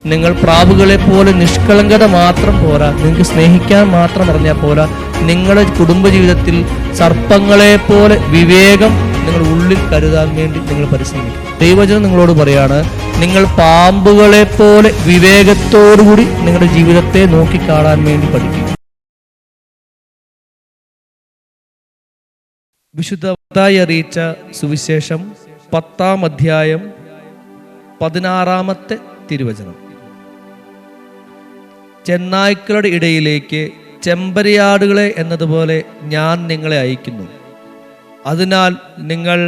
നിങ്ങൾ പ്രാവുകളെ പോലെ നിഷ്കളങ്കത മാത്രം പോരാ, നിങ്ങൾക്ക് സ്നേഹിക്കാൻ മാത്രം പറഞ്ഞാൽ പോരാ, നിങ്ങളുടെ കുടുംബജീവിതത്തിൽ സർപ്പങ്ങളെ പോലെ വിവേകം നിങ്ങൾ ഉള്ളിൽ കരുതാൻ വേണ്ടി നിങ്ങൾ പരിശ്രമിക്കും. ദൈവവചനം നിങ്ങളോട് പറയാണ്, നിങ്ങൾ പാമ്പുകളെ പോലെ വിവേകത്തോടുകൂടി നിങ്ങളുടെ ജീവിതത്തെ നോക്കിക്കാണാൻ വേണ്ടി പഠിക്കും. വിശുദ്ധ മത്തായി അറിയിച്ച സുവിശേഷം 10-ാം അധ്യായം 16-ാമത്തെ തിരുവചനം. ചെന്നായ്ക്കളുടെ ഇടയിലേക്ക് ചെമ്പരിയാടുകളെ എന്നതുപോലെ ഞാൻ നിങ്ങളെ അയക്കുന്നു. അതിനാൽ നിങ്ങൾ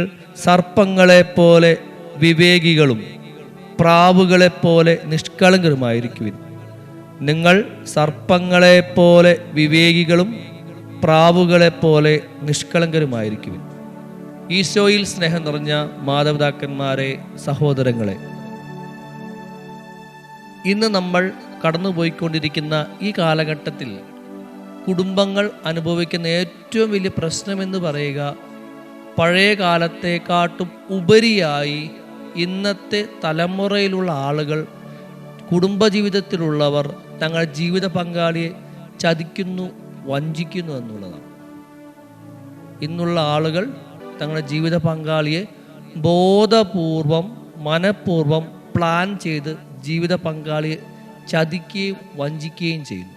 സർപ്പങ്ങളെ പോലെ വിവേകികളും പ്രാവുകളെ പോലെ നിഷ്കളങ്കരുമായിരിക്കുവിൻ. നിങ്ങൾ സർപ്പങ്ങളെ പോലെ വിവേകികളും പ്രാവുകളെ പോലെ നിഷ്കളങ്കരുമായിരിക്കുവിൻ. ഈശോയിൽ സ്നേഹം നിറഞ്ഞ മാതാപിതാക്കന്മാരെ, സഹോദരങ്ങളെ, ഇന്ന് നമ്മൾ കടന്നുപോയിക്കൊണ്ടിരിക്കുന്ന ഈ കാലഘട്ടത്തിൽ കുടുംബങ്ങൾ അനുഭവിക്കുന്ന ഏറ്റവും വലിയ പ്രശ്നമെന്ന് പറയുക, പഴയ കാലത്തെക്കാട്ടും ഉപരിയായി ഇന്നത്തെ തലമുറയിലുള്ള ആളുകൾ, കുടുംബജീവിതത്തിലുള്ളവർ തങ്ങളുടെ ജീവിത പങ്കാളിയെ ചതിക്കുന്നു, വഞ്ചിക്കുന്നു എന്നുള്ളതാണ്. ഇന്നുള്ള ആളുകൾ തങ്ങളുടെ ജീവിത പങ്കാളിയെ ബോധപൂർവം, മനഃപൂർവ്വം പ്ലാൻ ചെയ്ത് ജീവിത പങ്കാളിയെ ചതിക്കുകയും വഞ്ചിക്കുകയും ചെയ്യുന്നു.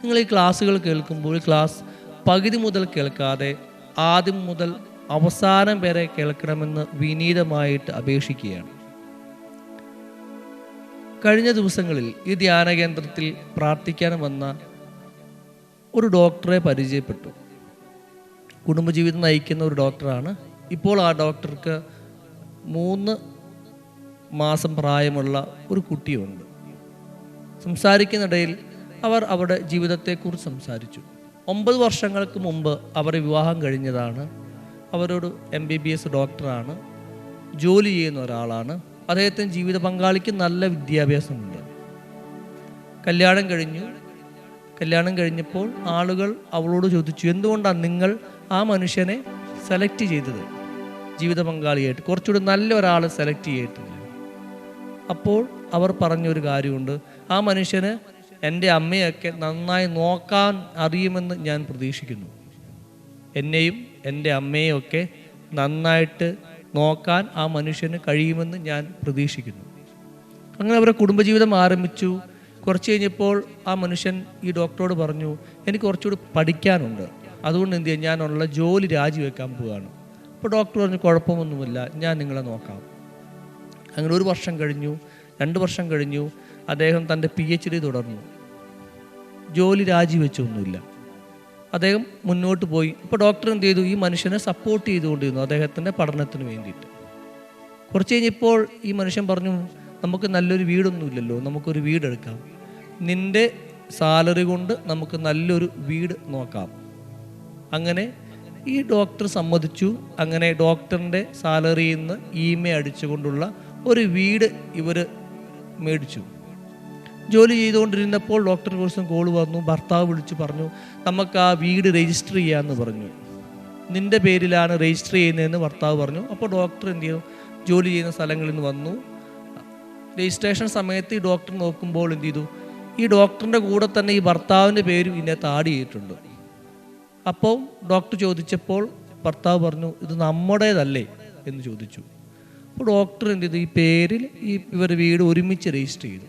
നിങ്ങൾ ഈ ക്ലാസ്സുകൾ കേൾക്കുമ്പോൾ ക്ലാസ് പകുതി മുതൽ കേൾക്കാതെ ആദ്യം മുതൽ അവസാനം വരെ കേൾക്കണമെന്ന് വിനീതമായിട്ട് അപേക്ഷിക്കുകയാണ്. കഴിഞ്ഞ ദിവസങ്ങളിൽ ഈ ധ്യാന കേന്ദ്രത്തിൽ പ്രാർത്ഥിക്കാൻ വന്ന ഒരു ഡോക്ടറെ പരിചയപ്പെട്ടു. കുടുംബജീവിതം നയിക്കുന്ന ഒരു ഡോക്ടറാണ്. ഇപ്പോൾ ആ ഡോക്ടർക്ക് 3 മാസം പ്രായമുള്ള ഒരു കുട്ടിയുണ്ട്. സംസാരിക്കുന്നിടയിൽ അവർ അവരുടെ ജീവിതത്തെക്കുറിച്ച് സംസാരിച്ചു. 9 വർഷങ്ങൾക്ക് മുമ്പ് അവർ വിവാഹം കഴിഞ്ഞതാണ്. അവരൊരു MBBS ഡോക്ടറാണ്, ജോലി ചെയ്യുന്ന ഒരാളാണ്. അദ്ദേഹത്തിന് ജീവിത പങ്കാളിക്ക് നല്ല വിദ്യാഭ്യാസമുണ്ട്. കല്യാണം കഴിഞ്ഞപ്പോൾ ആളുകൾ അവളോട് ചോദിച്ചു, എന്തുകൊണ്ടാണ് നിങ്ങൾ ആ മനുഷ്യനെ സെലക്ട് ചെയ്തത് ജീവിത പങ്കാളിയായിട്ട്? കുറച്ചുകൂടി നല്ല ഒരാളെ സെലക്ട് ചെയ്തിട്ടില്ല. അപ്പോൾ അവർ പറഞ്ഞൊരു കാര്യമുണ്ട്, ആ മനുഷ്യന് എൻ്റെ അമ്മയൊക്കെ നന്നായി നോക്കാൻ അറിയുമെന്ന് ഞാൻ പ്രതീക്ഷിക്കുന്നു. എന്നെയും എൻ്റെ അമ്മയെയൊക്കെ നന്നായിട്ട് നോക്കാൻ ആ മനുഷ്യന് കഴിയുമെന്ന് ഞാൻ പ്രതീക്ഷിക്കുന്നു. അങ്ങനെ അവരുടെ കുടുംബജീവിതം ആരംഭിച്ചു. കുറച്ച് കഴിഞ്ഞപ്പോൾ ആ മനുഷ്യൻ ഈ ഡോക്ടറോട് പറഞ്ഞു, എനിക്ക് കുറച്ചുകൂടി പഠിക്കാനുണ്ട്, അതുകൊണ്ട് എന്ത് ചെയ്യാം, ഞാനുള്ള ജോലി രാജിവെക്കാൻ പോവുകയാണ്. അപ്പോൾ ഡോക്ടർ പറഞ്ഞു, കുഴപ്പമൊന്നുമില്ല, ഞാൻ നിങ്ങളെ നോക്കാം. അങ്ങനെ 1 വർഷം കഴിഞ്ഞു, 2 വർഷം കഴിഞ്ഞു. അദ്ദേഹം തൻ്റെ PhD തുടർന്നു. ജോലി രാജിവെച്ചൊന്നുമില്ല, അദ്ദേഹം മുന്നോട്ട് പോയി. ഇപ്പോൾ ഡോക്ടർ എന്ത് ചെയ്തു, ഈ മനുഷ്യനെ സപ്പോർട്ട് ചെയ്തുകൊണ്ടിരുന്നു അദ്ദേഹത്തിൻ്റെ പഠനത്തിന് വേണ്ടിയിട്ട്. കുറച്ച് കഴിഞ്ഞപ്പോൾ ഈ മനുഷ്യൻ പറഞ്ഞു, നമുക്ക് നല്ലൊരു വീടൊന്നുമില്ലല്ലോ, നമുക്കൊരു വീടെടുക്കാം, നിൻ്റെ സാലറി കൊണ്ട് നമുക്ക് നല്ലൊരു വീട് നോക്കാം. അങ്ങനെ ഈ ഡോക്ടർ സമ്മതിച്ചു. അങ്ങനെ ഡോക്ടറിൻ്റെ സാലറിയിൽ നിന്ന് EMI അടിച്ചുകൊണ്ടുള്ള ഒരു വീട് ഇവർ മേടിച്ചു. ജോലി ചെയ്തുകൊണ്ടിരുന്നപ്പോൾ ഡോക്ടർക്ക് ഒരു ദിവസം കോൾ വന്നു. ഭർത്താവ് വിളിച്ചു പറഞ്ഞു, നമുക്ക് ആ വീട് രജിസ്റ്റർ ചെയ്യാമെന്ന് പറഞ്ഞു. നിൻ്റെ പേരിലാണ് രജിസ്റ്റർ ചെയ്യുന്നതെന്ന് ഭർത്താവ് പറഞ്ഞു. അപ്പോൾ ഡോക്ടർ എന്ത് ചെയ്തു, ജോലി ചെയ്യുന്ന സ്ഥലങ്ങളിൽ നിന്ന് വന്നു. രജിസ്ട്രേഷൻ സമയത്ത് ഈ ഡോക്ടർ നോക്കുമ്പോൾ എന്ത് ചെയ്തു, ഈ ഡോക്ടറിൻ്റെ കൂടെ തന്നെ ഈ ഭർത്താവിൻ്റെ പേരും ഇതിനകത്ത് ആഡ് ചെയ്തിട്ടുണ്ട്. അപ്പോൾ ഡോക്ടർ ചോദിച്ചപ്പോൾ ഭർത്താവ് പറഞ്ഞു, ഇത് നമ്മുടേതല്ലേ എന്ന് ചോദിച്ചു. അപ്പോൾ ഡോക്ടർ എന്ത് ചെയ്തു, ഈ പേരിൽ ഇവരുടെ വീട് ഒരുമിച്ച് രജിസ്റ്റർ ചെയ്തു.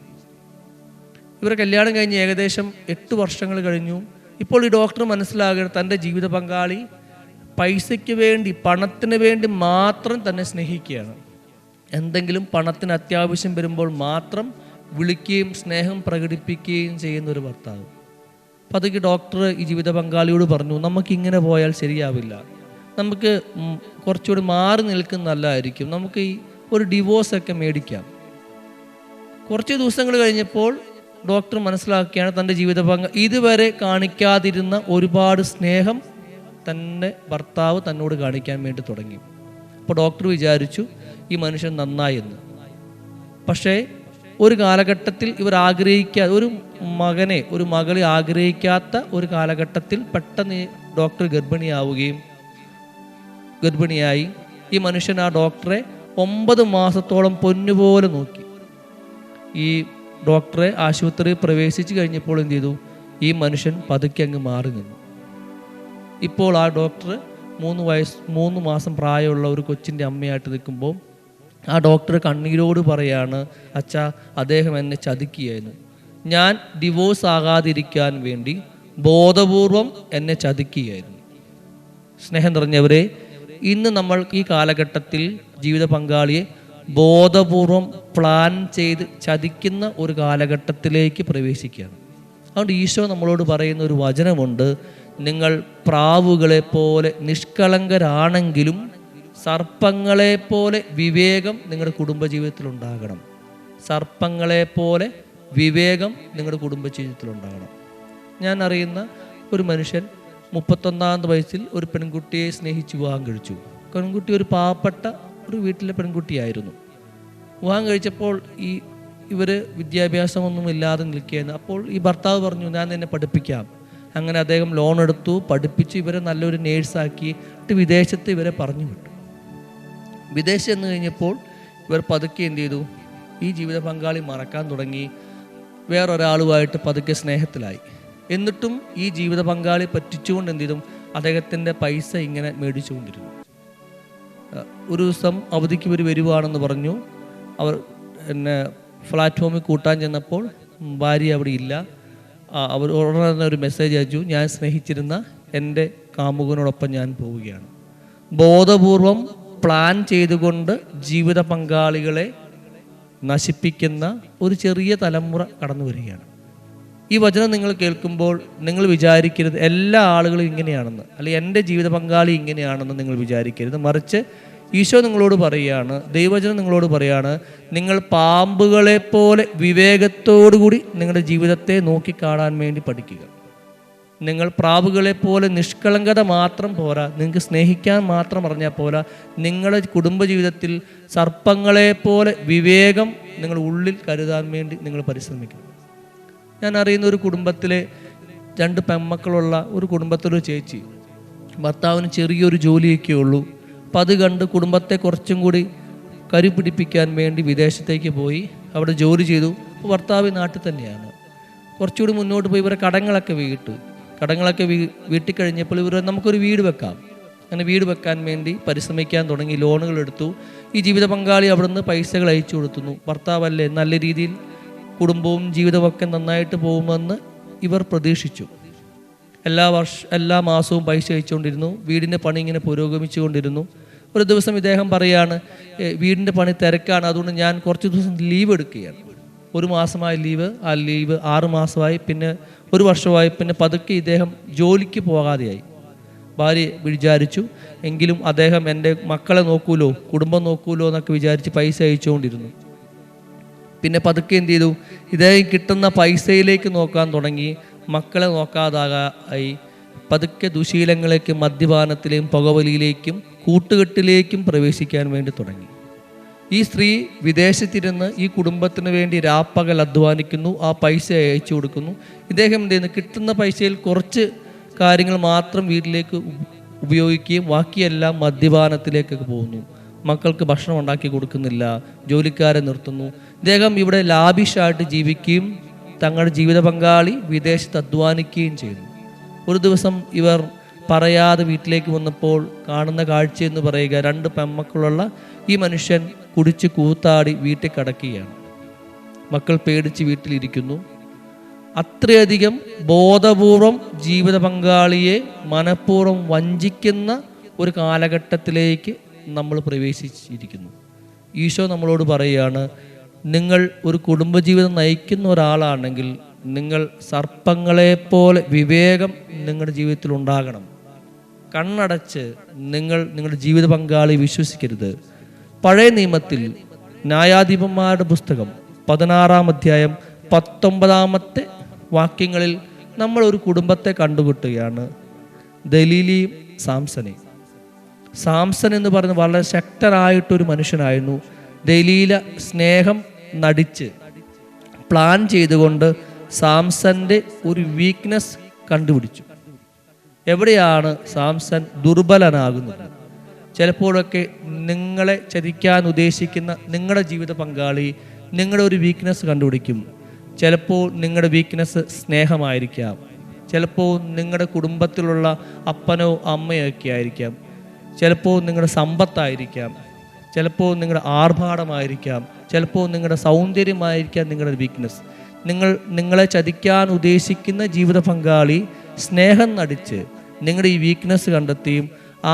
ഇവരെ കല്യാണം കഴിഞ്ഞ് ഏകദേശം 8 വർഷങ്ങൾ കഴിഞ്ഞു. ഇപ്പോൾ ഈ ഡോക്ടർ മനസ്സിലാകുക, തൻ്റെ ജീവിത പങ്കാളി പൈസയ്ക്ക് വേണ്ടി, പണത്തിന് വേണ്ടി മാത്രം തന്നെ സ്നേഹിക്കുകയാണ്. എന്തെങ്കിലും പണത്തിന് അത്യാവശ്യം വരുമ്പോൾ മാത്രം വിളിക്കുകയും സ്നേഹം പ്രകടിപ്പിക്കുകയും ചെയ്യുന്ന ഒരു ഭർത്താവ്. അപ്പോൾ അതൊക്കെ ഡോക്ടർ ഈ ജീവിത പങ്കാളിയോട് പറഞ്ഞു, നമുക്കിങ്ങനെ പോയാൽ ശരിയാവില്ല, നമുക്ക് കുറച്ചുകൂടി മാറി നിൽക്കുന്ന നല്ലതായിരിക്കും, നമുക്ക് ഈ ഒരു ഡിവോഴ്സൊക്കെ മേടിക്കാം. കുറച്ച് ദിവസങ്ങൾ കഴിഞ്ഞപ്പോൾ ഡോക്ടർ മനസ്സിലാക്കുകയാണ്, തൻ്റെ ജീവിത ഇതുവരെ കാണിക്കാതിരുന്ന ഒരുപാട് സ്നേഹം തൻ്റെ ഭർത്താവ് തന്നോട് കാണിക്കാൻ വേണ്ടി തുടങ്ങി. അപ്പോൾ ഡോക്ടർ വിചാരിച്ചു, ഈ മനുഷ്യൻ നന്നായി എന്ന്. പക്ഷേ ഒരു കാലഘട്ടത്തിൽ ഇവർ ആഗ്രഹിക്കാതെ, ഒരു മകനെ, ഒരു മകളെ ആഗ്രഹിക്കാത്ത ഒരു കാലഘട്ടത്തിൽ പെട്ടെന്ന് ഡോക്ടർ ഗർഭിണിയായി. ഈ മനുഷ്യൻ ആ ഡോക്ടറെ 9 മാസത്തോളം പൊന്നുപോലെ നോക്കി. ഈ ഡോക്ടറെ ആശുപത്രിയിൽ പ്രവേശിച്ച് കഴിഞ്ഞപ്പോൾ എന്ത് ചെയ്തു? ഈ മനുഷ്യൻ പതുക്കെ അങ്ങ് മാറി നിന്നു. ഇപ്പോൾ ആ ഡോക്ടർ 3 മാസം പ്രായമുള്ള ഒരു കൊച്ചിൻ്റെ അമ്മയായിട്ട് നിൽക്കുമ്പോൾ ആ ഡോക്ടർ കണ്ണീരോട് പറയാണ്, അച്ഛാ, അദ്ദേഹം എന്നെ ചതിക്കുകയായിരുന്നു. ഞാൻ ഡിവോഴ്സ് ആകാതിരിക്കാൻ വേണ്ടി ബോധപൂർവം എന്നെ ചതിക്കുകയായിരുന്നു. സ്നേഹം നിറഞ്ഞവരെ, ഇന്ന് നമ്മൾ ഈ കാലഘട്ടത്തിൽ ജീവിത പങ്കാളിയെ ബോധപൂർവം പ്ലാൻ ചെയ്ത് ചതിക്കുന്ന ഒരു കാലഘട്ടത്തിലേക്ക് പ്രവേശിക്കുകയാണ്. അതുകൊണ്ട് ഈശോ നമ്മളോട് പറയുന്ന ഒരു വചനമുണ്ട്, നിങ്ങൾ പ്രാവുകളെ പോലെ നിഷ്കളങ്കരാണെങ്കിലും സർപ്പങ്ങളെപ്പോലെ വിവേകം നിങ്ങളുടെ കുടുംബജീവിതത്തിൽ ഉണ്ടാകണം. സർപ്പങ്ങളെപ്പോലെ വിവേകം നിങ്ങളുടെ കുടുംബജീവിതത്തിൽ ഉണ്ടാകണം. ഞാൻ അറിയുന്ന ഒരു മനുഷ്യൻ 31-ാമത്തെ വയസ്സിൽ ഒരു പെൺകുട്ടിയെ സ്നേഹിച്ച് വിവാഹം കഴിച്ചു. പെൺകുട്ടി ഒരു പാവപ്പെട്ട ഒരു വീട്ടിലെ പെൺകുട്ടിയായിരുന്നു. വിവാഹം കഴിച്ചപ്പോൾ ഇവർ വിദ്യാഭ്യാസമൊന്നും ഇല്ലാതെ നിൽക്കുകയായിരുന്നു. അപ്പോൾ ഈ ഭർത്താവ് പറഞ്ഞു, ഞാൻ നിന്നെ പഠിപ്പിക്കാം. അങ്ങനെ അദ്ദേഹം ലോൺ എടുത്തു, പഠിപ്പിച്ച് ഇവരെ നല്ലൊരു നേഴ്സാക്കിയിട്ട് വിദേശത്ത് ഇവരെ പറഞ്ഞു വിട്ടു. വിദേശം എന്ന് കഴിഞ്ഞപ്പോൾ ഇവർ പതുക്കെ എന്ത് ചെയ്തു? ഈ ജീവിത പങ്കാളി മറക്കാൻ തുടങ്ങി. വേറൊരാളുമായിട്ട് പതുക്കെ സ്നേഹത്തിലായി. എന്നിട്ടും ഈ ജീവിത പങ്കാളി പറ്റിച്ചുകൊണ്ട് എന്ത് ചെയ്തു? അദ്ദേഹത്തിൻ്റെ പൈസ ഇങ്ങനെ മേടിച്ചുകൊണ്ടിരുന്നു. ഒരു ദിവസം അവധിക്ക് ഇവർ വരുവാണെന്ന് പറഞ്ഞു. അവർ എന്നെ പ്ലാറ്റ്ഫോമിൽ കൂട്ടാൻ ചെന്നപ്പോൾ ഭാര്യ അവിടെ ഇല്ല. അവർ ഉടനെ ഒരു മെസ്സേജ് അയച്ചു, ഞാൻ സ്നേഹിച്ചിരുന്ന എൻ്റെ കാമുകനോടൊപ്പം ഞാൻ പോവുകയാണ്. ബോധപൂർവം പ്ലാൻ ചെയ്തുകൊണ്ട് ജീവിത പങ്കാളികളെ നശിപ്പിക്കുന്ന ഒരു ചെറിയ തലമുറ കടന്നു വരികയാണ്. ഈ വചനം നിങ്ങൾ കേൾക്കുമ്പോൾ നിങ്ങൾ വിചാരിക്കരുത് എല്ലാ ആളുകളും ഇങ്ങനെയാണെന്ന്, അല്ലെങ്കിൽ എൻ്റെ ജീവിത പങ്കാളി ഇങ്ങനെയാണെന്ന് നിങ്ങൾ വിചാരിക്കരുത്. മറിച്ച് ഈശോ നിങ്ങളോട് പറയുകയാണ്, ദൈവവചനം നിങ്ങളോട് പറയുകയാണ്, നിങ്ങൾ പാമ്പുകളെപ്പോലെ വിവേകത്തോടുകൂടി നിങ്ങളുടെ ജീവിതത്തെ നോക്കിക്കാണാൻ വേണ്ടി പഠിക്കുക. നിങ്ങൾ പ്രാവുകളെപ്പോലെ നിഷ്കളങ്കത മാത്രം പോരാ, നിങ്ങൾക്ക് സ്നേഹിക്കാൻ മാത്രം അറിഞ്ഞാൽ പോരാ, നിങ്ങളുടെ കുടുംബജീവിതത്തിൽ സർപ്പങ്ങളെപ്പോലെ വിവേകം നിങ്ങൾ ഉള്ളിൽ കരുതാൻ വേണ്ടി നിങ്ങൾ പരിശ്രമിക്കണം. ഞാൻ അറിയുന്ന ഒരു കുടുംബത്തിലെ 2 പെൺമക്കളുള്ള ഒരു കുടുംബത്തിലൊരു ചേച്ചി, ഭർത്താവിന് ചെറിയൊരു ജോലിയൊക്കെ ഉള്ളൂ. അപ്പം അത് കണ്ട് കുടുംബത്തെ കുറച്ചും കൂടി കരുപിടിപ്പിക്കാൻ വേണ്ടി വിദേശത്തേക്ക് പോയി അവിടെ ജോലി ചെയ്തു. അപ്പോൾ ഭർത്താവ് നാട്ടിൽ തന്നെയാണ്. കുറച്ചുകൂടി മുന്നോട്ട് പോയി ഇവരെ കടങ്ങളൊക്കെ വീട്ടിൽ കഴിഞ്ഞപ്പോൾ ഇവർ നമുക്കൊരു വീട് വെക്കാം, അങ്ങനെ വീട് വെക്കാൻ വേണ്ടി പരിശ്രമിക്കാൻ തുടങ്ങി. ലോണുകൾ എടുത്തു. ഈ ജീവിത പങ്കാളി അവിടുന്ന് പൈസകൾ അയച്ചു കൊടുത്തുന്നു. ഭർത്താവല്ലേ, നല്ല രീതിയിൽ കുടുംബവും ജീവിതമൊക്കെ നന്നായിട്ട് പോകുമെന്ന് ഇവർ പ്രതീക്ഷിച്ചു. എല്ലാ മാസവും പൈസ അയച്ചുകൊണ്ടിരുന്നു. വീടിൻ്റെ പണി ഇങ്ങനെ പുരോഗമിച്ചു കൊണ്ടിരുന്നു. ഒരു ദിവസം ഇദ്ദേഹം പറയാണ്, വീടിൻ്റെ പണി തിരക്കാണ്, അതുകൊണ്ട് ഞാൻ കുറച്ച് ദിവസം ലീവ് എടുക്കുകയാണ്. 1 മാസമായ ലീവ്, ആ ലീവ് 6 മാസമായി, പിന്നെ 1 വർഷമായി. പിന്നെ പതുക്കെ ഇദ്ദേഹം ജോലിക്ക് പോകാതെയായി. ഭാര്യ വിചാരിച്ചു, എങ്കിലും അദ്ദേഹം എൻ്റെ മക്കളെ നോക്കൂലോ, കുടുംബം നോക്കൂലോ എന്നൊക്കെ വിചാരിച്ച് പൈസ അയച്ചുകൊണ്ടിരുന്നു. പിന്നെ പതുക്കെ എന്ത് ചെയ്തു? ഇദ്ദേഹം കിട്ടുന്ന പൈസയിലേക്ക് നോക്കാൻ തുടങ്ങി. മക്കളെ നോക്കാതായി. പതുക്കെ ദുശീലങ്ങളിലേക്കും മദ്യപാനത്തിലേക്കും പുകവലിയിലേക്കും കൂട്ടുകെട്ടിലേക്കും പ്രവേശിക്കാൻ വേണ്ടി തുടങ്ങി. ഈ സ്ത്രീ വിദേശത്തിരുന്ന് ഈ കുടുംബത്തിന് വേണ്ടി രാപ്പകൽ അധ്വാനിക്കുന്നു, ആ പൈസ അയച്ചു കൊടുക്കുന്നു. ഇദ്ദേഹം എന്ത് ചെയ്യുന്നു? കിട്ടുന്ന പൈസയിൽ കുറച്ച് കാര്യങ്ങൾ മാത്രം വീട്ടിലേക്ക് ഉപയോഗിക്കുകയും ബാക്കിയെല്ലാം മദ്യപാനത്തിലേക്കൊക്കെ പോകുന്നു. മക്കൾക്ക് ഭക്ഷണം ഉണ്ടാക്കി കൊടുക്കുന്നില്ല, ജോലിക്കാരെ നിർത്തുന്നു. ഇദ്ദേഹം ഇവിടെ ലാവിഷായിട്ട് ജീവിക്കുകയും തങ്ങളുടെ ജീവിത പങ്കാളി വിദേശത്ത് അധ്വാനിക്കുകയും ചെയ്യുന്നു. ഒരു ദിവസം ഇവർ പറയാതെ വീട്ടിലേക്ക് വന്നപ്പോൾ കാണുന്ന കാഴ്ച എന്ന് പറയുക, 2 പെൺമക്കളുള്ള ഈ മനുഷ്യൻ കുടിച്ച് കൂത്താടി വീട്ടിൽ കിടക്കുകയാണ്. മക്കൾ പേടിച്ച് വീട്ടിലിരിക്കുന്നു. അത്രയധികം ബോധപൂർവം ജീവിത പങ്കാളിയെ മനഃപൂർവ്വം വഞ്ചിക്കുന്ന ഒരു കാലഘട്ടത്തിലേക്ക് നമ്മൾ പ്രവേശിച്ചിരിക്കുന്നു. ഈശോ നമ്മളോട് പറയുകയാണ്, നിങ്ങൾ ഒരു കുടുംബജീവിതം നയിക്കുന്ന ഒരാളാണെങ്കിൽ നിങ്ങൾ സർപ്പങ്ങളെപ്പോലെ വിവേകം നിങ്ങളുടെ ജീവിതത്തിൽ ഉണ്ടാകണം. കണ്ണടച്ച് നിങ്ങളുടെ ജീവിത പങ്കാളി വിശ്വസിക്കരുത്. പഴയ നിയമത്തിൽ ന്യായാധിപന്മാരുടെ പുസ്തകം 16-ാം അധ്യായം 19-ാമത്തെ വാക്യങ്ങളിൽ നമ്മൾ ഒരു കുടുംബത്തെ കണ്ടുകിട്ടുകയാണ്, ദലീലയും സാംസനെയും. സാംസൺ എന്ന് പറയുന്നത് വളരെ ശക്തനായിട്ടൊരു മനുഷ്യനായിരുന്നു. ദലീല സ്നേഹം നടിച്ച് പ്ലാൻ ചെയ്തുകൊണ്ട് സാംസന്റെ ഒരു വീക്ക്നെസ് കണ്ടുപിടിച്ചു. എവിടെയാണ് സാംസൺ ദുർബലനാകുന്നത്? ചിലപ്പോഴൊക്കെ നിങ്ങളെ ചതിക്കാൻ ഉദ്ദേശിക്കുന്ന നിങ്ങളുടെ ജീവിത പങ്കാളി നിങ്ങളുടെ ഒരു വീക്ക്നെസ് കണ്ടുപിടിക്കും. ചിലപ്പോൾ നിങ്ങളുടെ വീക്ക്നെസ് സ്നേഹമായിരിക്കാം, ചിലപ്പോൾ നിങ്ങളുടെ കുടുംബത്തിലുള്ള അപ്പനോ അമ്മയോ ഒക്കെ ആയിരിക്കാം, ചിലപ്പോൾ നിങ്ങളുടെ സമ്പത്തായിരിക്കാം, ചിലപ്പോൾ നിങ്ങളുടെ ആർഭാടമായിരിക്കാം, ചിലപ്പോൾ നിങ്ങളുടെ സൗന്ദര്യമായിരിക്കാം നിങ്ങളുടെ വീക്ക്നെസ്. നിങ്ങളെ ചതിക്കാൻ ഉദ്ദേശിക്കുന്ന ജീവിത പങ്കാളി സ്നേഹം നടിച്ച് നിങ്ങളുടെ ഈ വീക്ക്നെസ് കണ്ടെത്തിയും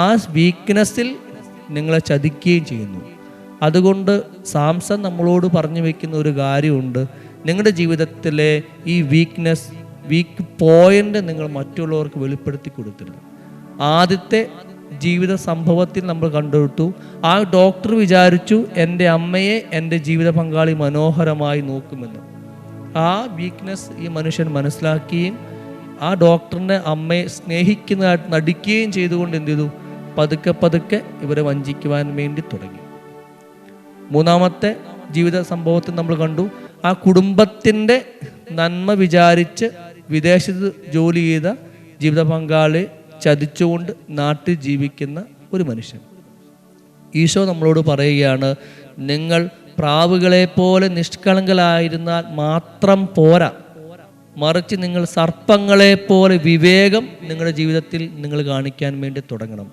ആ വീക്ക്നെസ്സിൽ നിങ്ങളെ ചതിക്കുകയും ചെയ്യുന്നു. അതുകൊണ്ട് സാംസൺ നമ്മളോട് പറഞ്ഞു വയ്ക്കുന്ന ഒരു കാര്യമുണ്ട്. നിങ്ങളുടെ ജീവിതത്തിലെ ഈ വീക്ക് പോയിന്റ് നിങ്ങൾ മറ്റുള്ളവർക്ക് വെളിപ്പെടുത്തി കൊടുത്തില്ല. ആദ്യത്തെ ജീവിത സംഭവത്തിൽ നമ്മൾ കണ്ടെടുത്തു, ആ ഡോക്ടർ വിചാരിച്ചു എൻ്റെ അമ്മയെ എൻ്റെ ജീവിത പങ്കാളി മനോഹരമായി നോക്കുമെന്ന്. ആ വീക്ക്നെസ് ഈ മനുഷ്യൻ മനസ്സിലാക്കുകയും ആ ഡോക്ടറിനെ അമ്മയെ സ്നേഹിക്കുന്നതായിട്ട് നടിക്കുകയും ചെയ്തുകൊണ്ട് എന്ത് ചെയ്തു, പതുക്കെ ഇവരെ വഞ്ചിക്കുവാൻ വേണ്ടി തുടങ്ങി. മൂന്നാമത്തെ ജീവിത സംഭവത്തിൽ നമ്മൾ കണ്ടു, ആ കുടുംബത്തിൻ്റെ നന്മ വിചാരിച്ച് വിദേശത്ത് ജോലി ചെയ്ത ജീവിത പങ്കാളി ചതിച്ചുകൊണ്ട് നാട്ടിൽ ജീവിക്കുന്ന ഒരു മനുഷ്യൻ. ഈശോ നമ്മളോട് പറയുകയാണ്, നിങ്ങൾ പ്രാവുകളെ പോലെ നിഷ്കളങ്കരായിരുന്നാൽ മാത്രം പോരാ, മറിച്ച് നിങ്ങൾ സർപ്പങ്ങളെ പോലെ വിവേകം നിങ്ങളുടെ ജീവിതത്തിൽ നിങ്ങൾ കാണിക്കാൻ വേണ്ടി തുടങ്ങണം.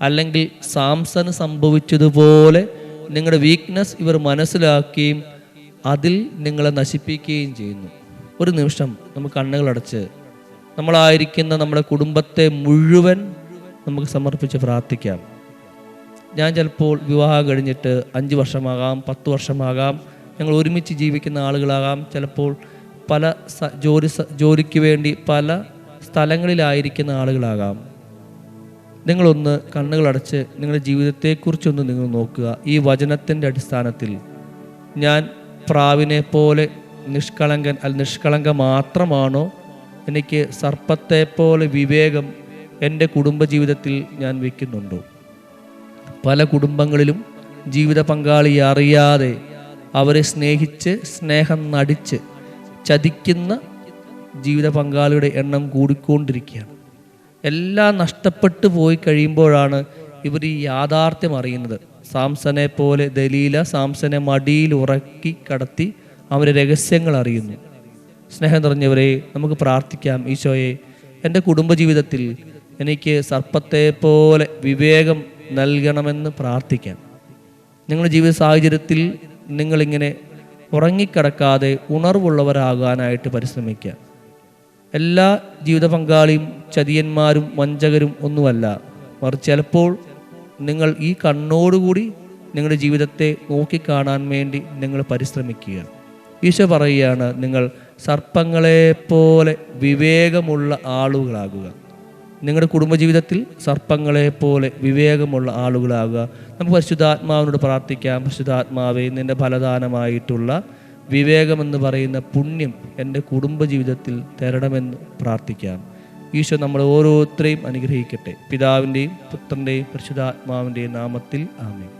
അല്ലെങ്കിൽ സാംസന് സംഭവിച്ചതുപോലെ നിങ്ങളുടെ വീക്ക്നെസ് ഇവർ മനസ്സിലാക്കുകയും അതിൽ നിങ്ങളെ നശിപ്പിക്കുകയും ചെയ്യുന്നു. ഒരു നിമിഷം നമുക്ക് കണ്ണുകളടച്ച് നമ്മളായിരിക്കുന്ന നമ്മുടെ കുടുംബത്തെ മുഴുവൻ നമുക്ക് സമർപ്പിച്ച് പ്രാർത്ഥിക്കാം. ഞാൻ ചിലപ്പോൾ വിവാഹം കഴിഞ്ഞിട്ട് 5 വർഷമാകാം, 10 വർഷമാകാം, ഞങ്ങൾ ഒരുമിച്ച് ജീവിക്കുന്ന ആളുകളാകാം, ചിലപ്പോൾ പല ജോലിക്ക് വേണ്ടി പല സ്ഥലങ്ങളിലായിരിക്കുന്ന ആളുകളാകാം. നിങ്ങളൊന്ന് കണ്ണുകളടച്ച് നിങ്ങളുടെ ജീവിതത്തെക്കുറിച്ചൊന്ന് നിങ്ങൾ നോക്കുക. ഈ വചനത്തിൻ്റെ അടിസ്ഥാനത്തിൽ ഞാൻ പ്രാവിനെ പോലെ നിഷ്കളങ്ക മാത്രമാണോ, എനിക്ക് സർപ്പത്തെ പോലെ വിവേകം എൻ്റെ കുടുംബജീവിതത്തിൽ ഞാൻ വയ്ക്കുന്നുണ്ടോ? പല കുടുംബങ്ങളിലും ജീവിത പങ്കാളിയെ അറിയാതെ അവരെ സ്നേഹിച്ച് സ്നേഹം നടിച്ച് ചതിക്കുന്ന ജീവിത പങ്കാളിയുടെ എണ്ണം കൂടിക്കൊണ്ടിരിക്കുകയാണ്. എല്ലാം നഷ്ടപ്പെട്ടു പോയി കഴിയുമ്പോഴാണ് ഇവർ ഈ യാഥാർത്ഥ്യം അറിയുന്നത്. സാംസനെ പോലെ ദലീല സാംസനെ മടിയിൽ ഉറക്കി കടത്തി അവരെ രഹസ്യങ്ങൾ അറിയുന്നു. സ്നേഹം നിറഞ്ഞവരെ, നമുക്ക് പ്രാർത്ഥിക്കാം. ഈശോയെ, എൻ്റെ കുടുംബജീവിതത്തിൽ എനിക്ക് സർപ്പത്തെ പോലെ വിവേകം നൽകണമെന്ന് പ്രാർത്ഥിക്കാം. നിങ്ങളുടെ ജീവിത സാഹചര്യത്തിൽ നിങ്ങളിങ്ങനെ ഉറങ്ങിക്കിടക്കാതെ ഉണർവുള്ളവരാകാനായിട്ട് പരിശ്രമിക്കുക. എല്ലാ ജീവിത പങ്കാളിയും ചതിയന്മാരും വഞ്ചകരും ഒന്നുമല്ല, മറിച്ച് ചിലപ്പോൾ നിങ്ങൾ ഈ കണ്ണോടുകൂടി നിങ്ങളുടെ ജീവിതത്തെ നോക്കിക്കാണാൻ വേണ്ടി നിങ്ങൾ പരിശ്രമിക്കുക. ഈശോ പറയുകയാണ്, നിങ്ങൾ സർപ്പങ്ങളെപ്പോലെ വിവേകമുള്ള ആളുകളാകുക. നിങ്ങളുടെ കുടുംബജീവിതത്തിൽ സർപ്പങ്ങളെപ്പോലെ വിവേകമുള്ള ആളുകളാകുക. നമുക്ക് പരിശുദ്ധാത്മാവിനോട് പ്രാർത്ഥിക്കാം. പരിശുദ്ധാത്മാവേ, നിൻ്റെ ഫലദാനമായിട്ടുള്ള വിവേകമെന്ന് പറയുന്ന പുണ്യം എൻ്റെ കുടുംബജീവിതത്തിൽ തരണമെന്ന് പ്രാർത്ഥിക്കാം. ഈശോ നമ്മൾ ഓരോരുത്തരെയും അനുഗ്രഹിക്കട്ടെ. പിതാവിൻ്റെയും പുത്രൻ്റെയും പരിശുദ്ധാത്മാവിൻ്റെയും നാമത്തിൽ ആമേൻ.